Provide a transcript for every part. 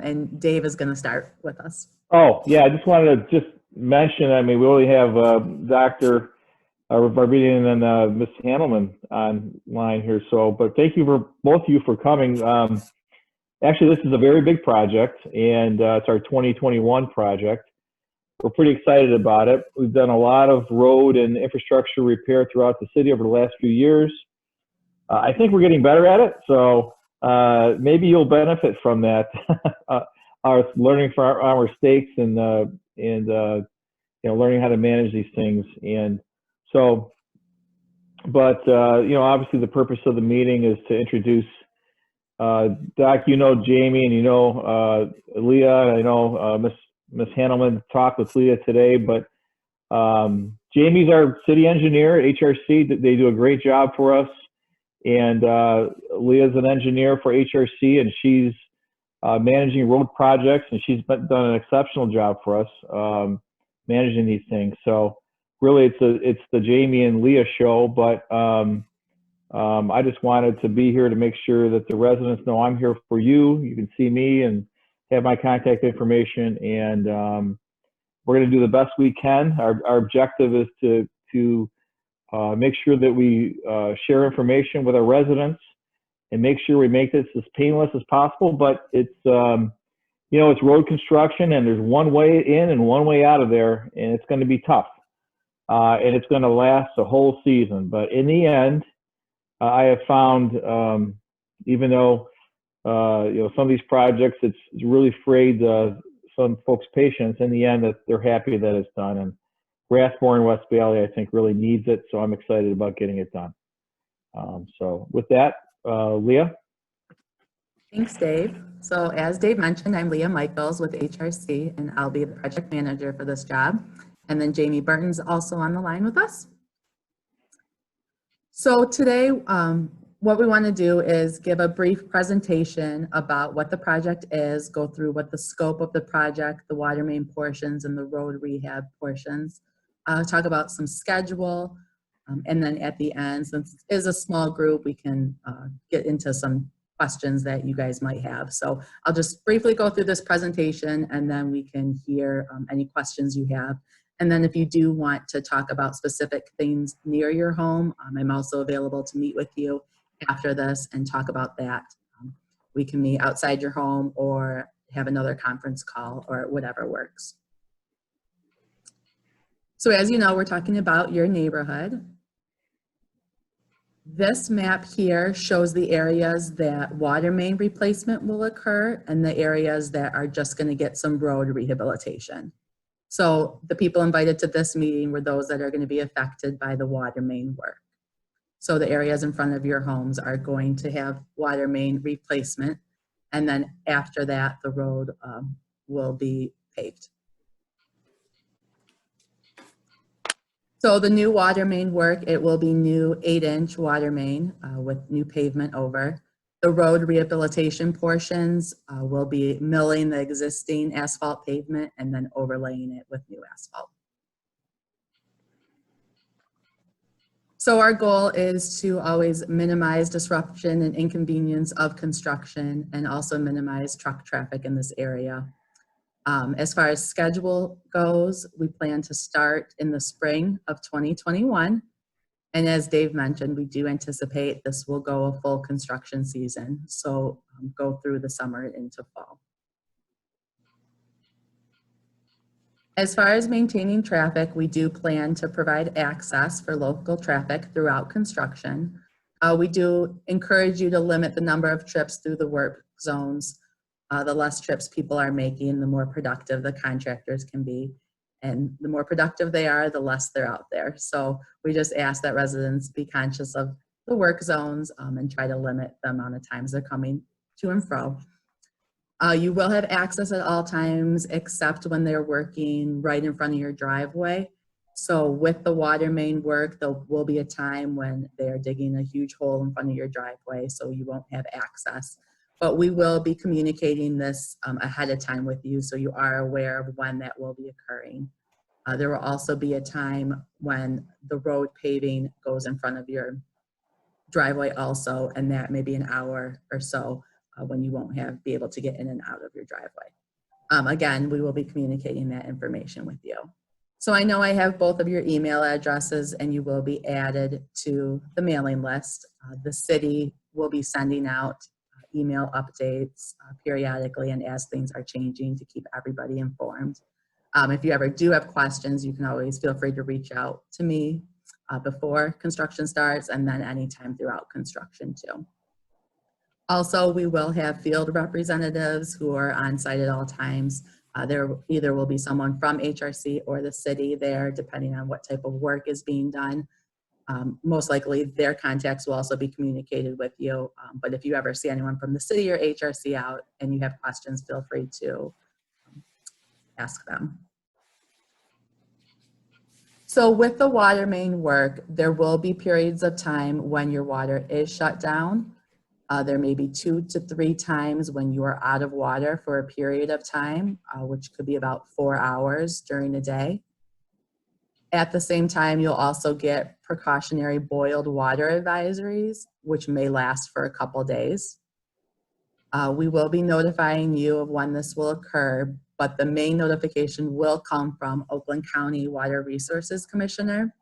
And Dave is going to start with us. Oh, yeah, I just wanted to just mention, I mean, we only have Dr. Barbadian and Ms. Handelman online here, so, but thank you for both of you for coming. Actually, this is a very big project, and it's our 2021 project. We're pretty excited about it. We've done a lot of road and infrastructure repair throughout the city over the last few years. I think we're getting better at it, so maybe you'll benefit from that. Our learning from our mistakes and you know, learning how to manage these things. And so, but you know, obviously the purpose of the meeting is to introduce Doc. You know Jamie, and you know Leah. I know Miss Handelman talked with Leah today, but Jamie's our city engineer at HRC. They do a great job for us. And Leah's an engineer for HRC, and she's managing road projects, and she's done an exceptional job for us managing these things. So really, it's the Jamie and Leah show. But I just wanted to be here to make sure that the residents know I'm here for you. You can see me and have my contact information, and we're going to do the best we can. Our objective is to make sure that we share information with our residents and make sure we make this as painless as possible. But it's, you know, it's road construction, and there's one way in and one way out of there, and it's going to be tough. And it's going to last a whole season. But in the end, I have found, even though, you know, some of these projects, it's really frayed some folks' patience, in the end that they're happy that it's done. And Rathmore and West Valley, I think, really needs it, so I'm excited about getting it done. So with that, Leah. Thanks, Dave. So as Dave mentioned, I'm Leah Michaels with HRC, and I'll be the project manager for this job. And then Jamie Burton's also on the line with us. So today, what we want to do is give a brief presentation about what the project is, go through what the scope of the project, the water main portions, and the road rehab portions. Talk about some schedule, and then at the end, since it is a small group, we can get into some questions that you guys might have. So I'll just briefly go through this presentation, and then we can hear any questions you have. And then if you do want to talk about specific things near your home, I'm also available to meet with you after this and talk about that. We can meet outside your home or have another conference call or whatever works. So as you know, we're talking about your neighborhood. This map here shows the areas that water main replacement will occur and the areas that are just going to get some road rehabilitation. So the people invited to this meeting were those that are going to be affected by the water main work. So the areas in front of your homes are going to have water main replacement, and then after that, the road will be paved. So the new water main work, it will be new 8-inch water main with new pavement over. The road rehabilitation portions will be milling the existing asphalt pavement and then overlaying it with new asphalt. So our goal is to always minimize disruption and inconvenience of construction and also minimize truck traffic in this area. As far as schedule goes, we plan to start in the spring of 2021. And as Dave mentioned, we do anticipate this will go a full construction season. So go through the summer into fall. As far as maintaining traffic, we do plan to provide access for local traffic throughout construction. We do encourage you to limit the number of trips through the work zones. The less trips people are making, the more productive the contractors can be. And the more productive they are, the less they're out there. So we just ask that residents be conscious of the work zones and try to limit the amount of times they're coming to and fro. You will have access at all times except when they're working right in front of your driveway. So with the water main work, there will be a time when they're digging a huge hole in front of your driveway, so you won't have access. But we will be communicating this ahead of time with you so you are aware of when that will be occurring. There will also be a time when the road paving goes in front of your driveway also, and that may be an hour or so when you won't be able to get in and out of your driveway. Again, we will be communicating that information with you. So I know I have both of your email addresses and you will be added to the mailing list. The city will be sending out email updates periodically and as things are changing to keep everybody informed. If you ever do have questions, you can always feel free to reach out to me before construction starts and then anytime throughout construction too. Also, we will have field representatives who are on site at all times. There either will be someone from HRC or the city there, depending on what type of work is being done. Most likely their contacts will also be communicated with you. But if you ever see anyone from the city or HRC out and you have questions, feel free to ask them. So with the water main work, there will be periods of time when your water is shut down. There may be 2 to 3 times when you are out of water for a period of time, which could be about 4 hours during the day. At the same time, you'll also get precautionary boiled water advisories, which may last for a couple days. We will be notifying you of when this will occur, but the main notification will come from Oakland County Water Resources Commissioner,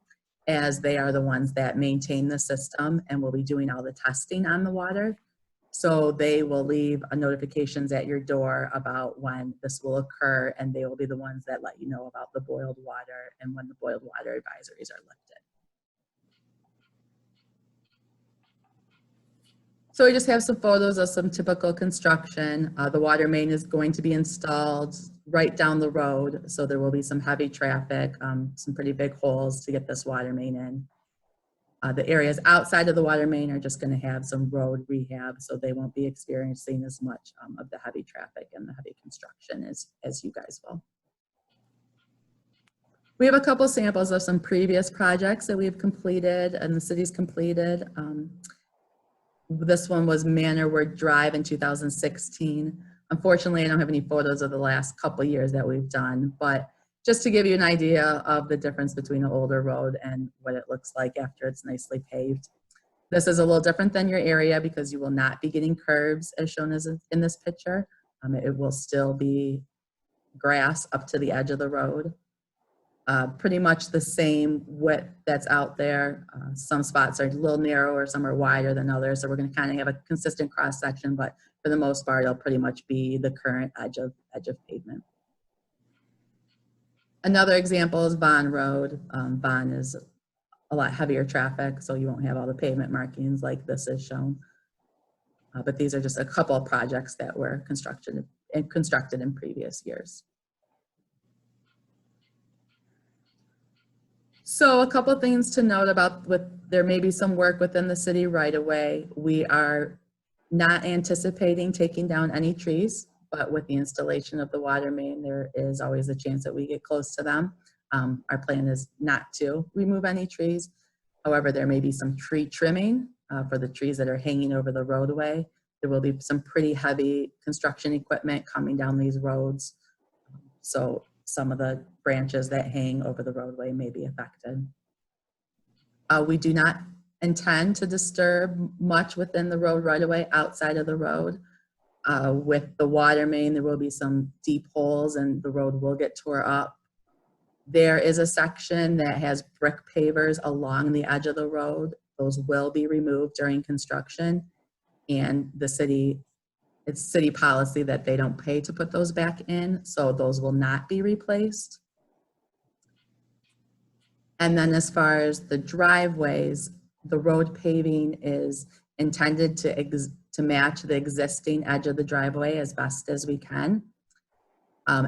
as they are the ones that maintain the system and will be doing all the testing on the water. So they will leave notifications at your door about when this will occur, and they will be the ones that let you know about the boiled water and when the boiled water advisories are lifted. So we just have some photos of some typical construction. The water main is going to be installed right down the road, so there will be some heavy traffic, some pretty big holes to get this water main in. The areas outside of the water main are just going to have some road rehab, so they won't be experiencing as much of the heavy traffic and the heavy construction as you guys will. We have a couple samples of some previous projects that we've completed and the city's completed. This one was Manorwood Drive in 2016. Unfortunately, I don't have any photos of the last couple years that we've done, but just to give you an idea of the difference between an older road and what it looks like after it's nicely paved. This is a little different than your area because you will not be getting curbs as shown as in this picture. It will still be grass up to the edge of the road. Pretty much the same width that's out there. Some spots are a little narrower, some are wider than others. So we're going to kind of have a consistent cross section, but for the most part, it'll pretty much be the current edge of pavement. Another example is Bond Road. Bond is a lot heavier traffic, so you won't have all the pavement markings like this is shown. But these are just a couple of projects that were constructed in previous years. So a couple of things to note about there may be some work within the city right away. We are not anticipating taking down any trees, but with the installation of the water main, there is always a chance that we get close to them. Our plan is not to remove any trees. However, there may be some tree trimming for the trees that are hanging over the roadway. There will be some pretty heavy construction equipment coming down these roads. So some of the branches that hang over the roadway may be affected. We do not intend to disturb much within the road right away outside of the road. With the water main, there will be some deep holes and the road will get tore up. There is a section that has brick pavers along the edge of the road. Those will be removed during construction, and it's city policy that they don't pay to put those back in, so those will not be replaced. And then as far as the driveways, the road paving is intended to match the existing edge of the driveway as best as we can.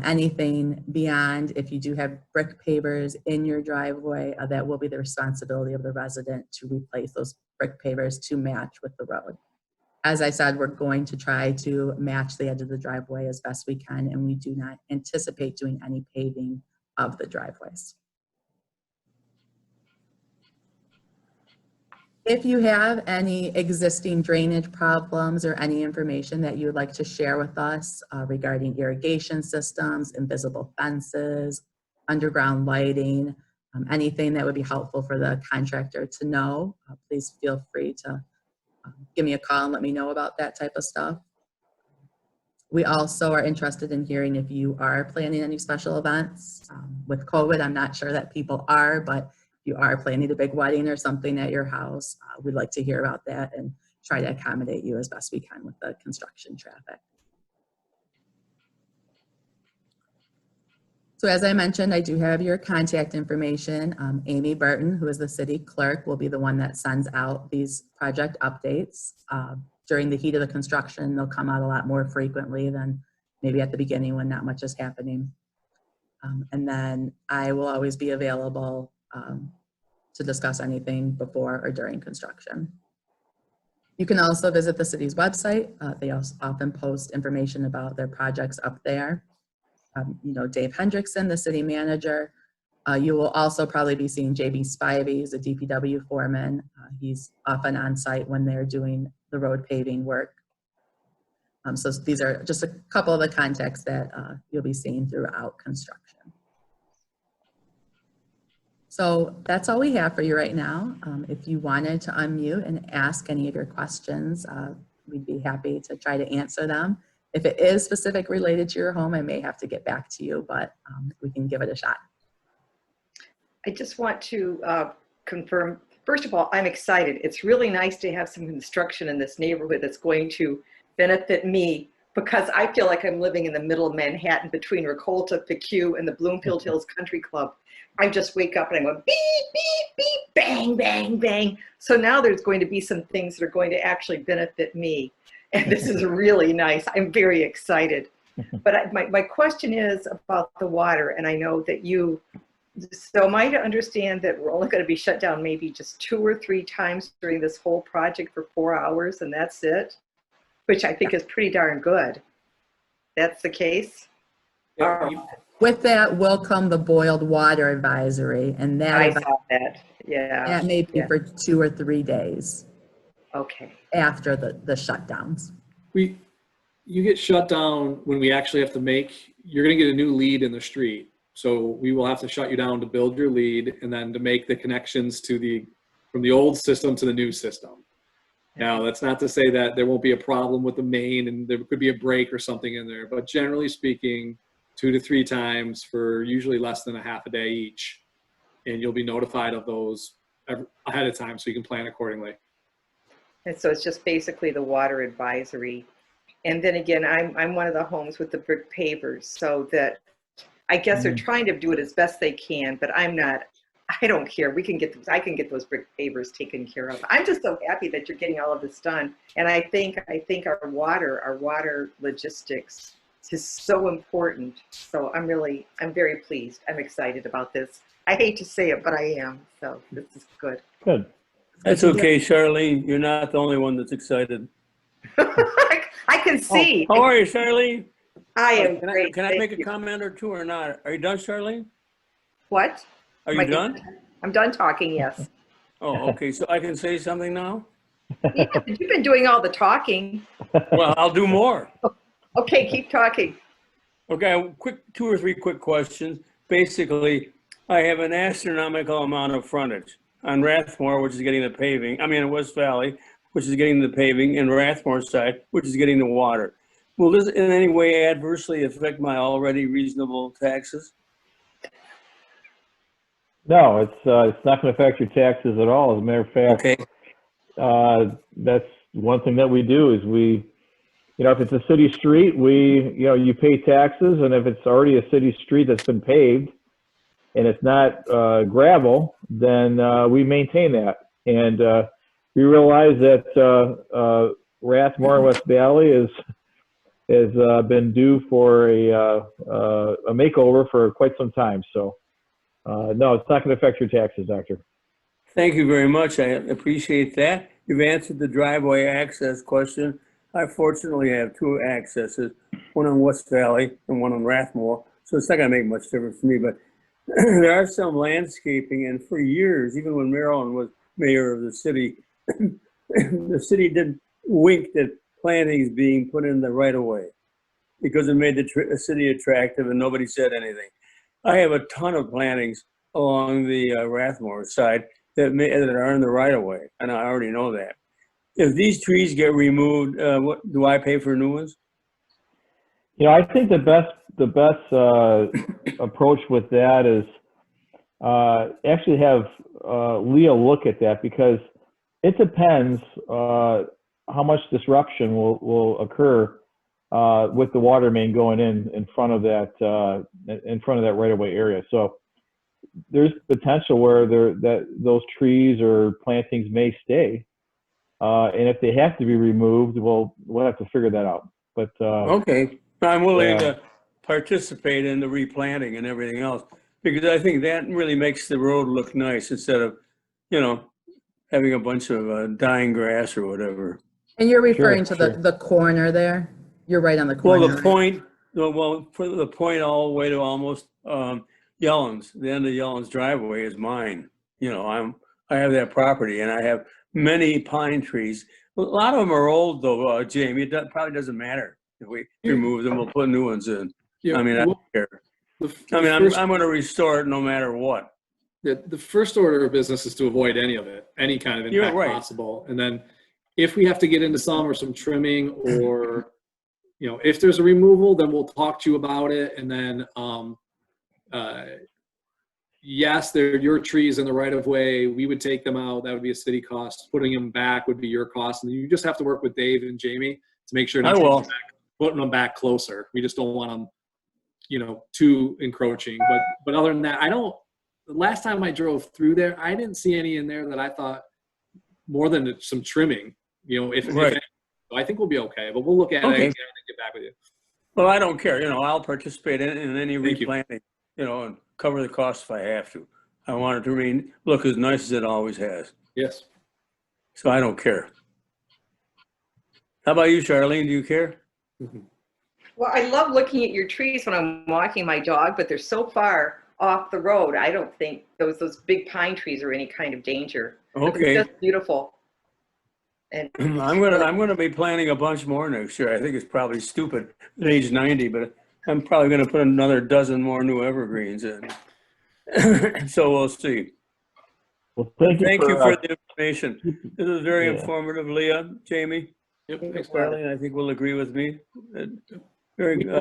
Anything beyond, if you do have brick pavers in your driveway, that will be the responsibility of the resident to replace those brick pavers to match with the road. As I said, we're going to try to match the edge of the driveway as best we can, and we do not anticipate doing any paving of the driveways. If you have any existing drainage problems or any information that you would like to share with us regarding irrigation systems, invisible fences, underground lighting, anything that would be helpful for the contractor to know, please feel free to give me a call and let me know about that type of stuff. We also are interested in hearing if you are planning any special events. With COVID, I'm not sure that people are, but if you are planning a big wedding or something at your house, we'd like to hear about that and try to accommodate you as best we can with the construction traffic. So as I mentioned, I do have your contact information. Amy Burton, who is the city clerk, will be the one that sends out these project updates. During the heat of the construction, they'll come out a lot more frequently than maybe at the beginning when not much is happening. And then I will always be available to discuss anything before or during construction. You can also visit the city's website. They also often post information about their projects up there. You know, Dave Hendrickson, the city manager. You will also probably be seeing JB Spivey, who's a DPW foreman. He's often on site when they're doing the road paving work. So these are just a couple of the contacts that you'll be seeing throughout construction. So that's all we have for you right now. If you wanted to unmute and ask any of your questions, we'd be happy to try to answer them. If it is specific related to your home, I may have to get back to you, but we can give it a shot. I just want to confirm, first of all, I'm excited. It's really nice to have some construction in this neighborhood that's going to benefit me, because I feel like I'm living in the middle of Manhattan between Recolta, PQ, and the Bloomfield Hills Country Club. I just wake up and I go beep, beep, beep, bang, bang, bang. So now there's going to be some things that are going to actually benefit me. And this is really nice. I'm very excited. But my question is about the water. And I know that so am I to understand that we're only going to be shut down maybe just 2 or 3 times during this whole project for 4 hours and that's it? Which I think is pretty darn good. That's the case? With that will come the boiled water advisory, and that I saw that. Yeah. that may be for 2 or 3 days. Okay. After the shutdowns. You get shut down when we actually have to you're going to get a new lead in the street. So we will have to shut you down to build your lead and then to make the connections from the old system to the new system. Now, that's not to say that there won't be a problem with the main and there could be a break or something in there, but generally speaking, 2 to 3 times for usually less than a half a day each. And you'll be notified of those ahead of time so you can plan accordingly. And so it's just basically the water advisory. And then again, I'm one of the homes with the brick pavers, so that I guess they're trying to do it as best they can, but I don't care. I can get those brick pavers taken care of. I'm just so happy that you're getting all of this done. And I think our water logistics is so important. So I'm very pleased. I'm excited about this. I hate to say it, but I am. So this is good. Good. That's okay, Charlene. You're not the only one that's excited. I can see. Oh, how are you, Charlene? I am great. Can I Thank make a you. comment or two or not? Are you done, Charlene? What? Are you done? I'm done talking, yes. Oh, okay. So I can say something now? Yeah, you've been doing all the talking. Well, I'll do more. Okay, keep talking. Okay, 2 or 3 quick questions. Basically, I have an astronomical amount of frontage on Rathmore, which is getting the paving. I mean, in West Valley, which is getting the paving, and Rathmore side, which is getting the water. Will this in any way adversely affect my already reasonable taxes? No, it's not going to affect your taxes at all. As a matter of fact, Okay. that's one thing that we do is if it's a city street, you pay taxes, and if it's already a city street that's been paved and it's not gravel, then we maintain that. And we realize that Rathmore and West Valley has been due for a makeover for quite some time. So no, it's not going to affect your taxes, Doctor. Thank you very much. I appreciate that. You've answered the driveway access question. I fortunately have 2 accesses, one on West Valley and one on Rathmore. So it's not going to make much difference for me, but there are some landscaping, and for years, even when Marilyn was mayor of the city, the city did wink at plantings being put in the right of way because it made the city attractive and nobody said anything. I have a ton of plantings along the Rathmore side that are in the right of way, and I already know that. If these trees get removed, what do I pay for new ones? I think the best approach with that is actually have Leah look at that, because it depends how much disruption will occur with the water main going in front of that right of way area. So there's potential where those trees or plantings may stay, and if they have to be removed, we'll have to figure that out. But Okay, I'm willing Yeah. to participate in the replanting and everything else, because I think that really makes the road look nice instead of, having a bunch of dying grass or whatever. And you're referring to sure. the corner there? You're right on the Well, corner. the point, for the point all the way to almost Yellen's, the end of Yellen's driveway is mine. I have that property and I have many pine trees. A lot of them are old though, Jamie. Probably doesn't matter if we remove them. We'll put new ones in. Yeah, I mean, I don't care. I'm going to restore it no matter what. The first order of business is to avoid any kind of You're impact right. possible. And then if we have to get into some trimming, or, if there's a removal, then we'll talk to you about it. And then, yes, they're your trees in the right of way. We would take them out. That would be a city cost. Putting them back would be your cost. And you just have to work with Dave and Jamie to make sure I will. putting them back closer. We just don't want them, too encroaching. But other than that, the last time I drove through there, I didn't see any in there that I thought more than some trimming, if Right. so I think we'll be okay, but we'll look at Okay. it and get back with you. Well, I don't care. I'll participate in any Thank you. replanting, and cover the cost if I have to. I want it to look as nice as it always has. Yes. So I don't care. How about you, Charlene? Do you care? Well, I love looking at your trees when I'm walking my dog, but they're so far off the road. I don't think those big pine trees are any kind of danger. Okay. It's just beautiful. And I'm gonna be planting a bunch more next year. I think it's probably stupid at age 90, but I'm probably gonna put another dozen more new evergreens in. So we'll see. Well, thank you for the information. This was very Yeah. informative, Leah, Jamie. Yep. Thanks, Charlene, I think will agree with me. Very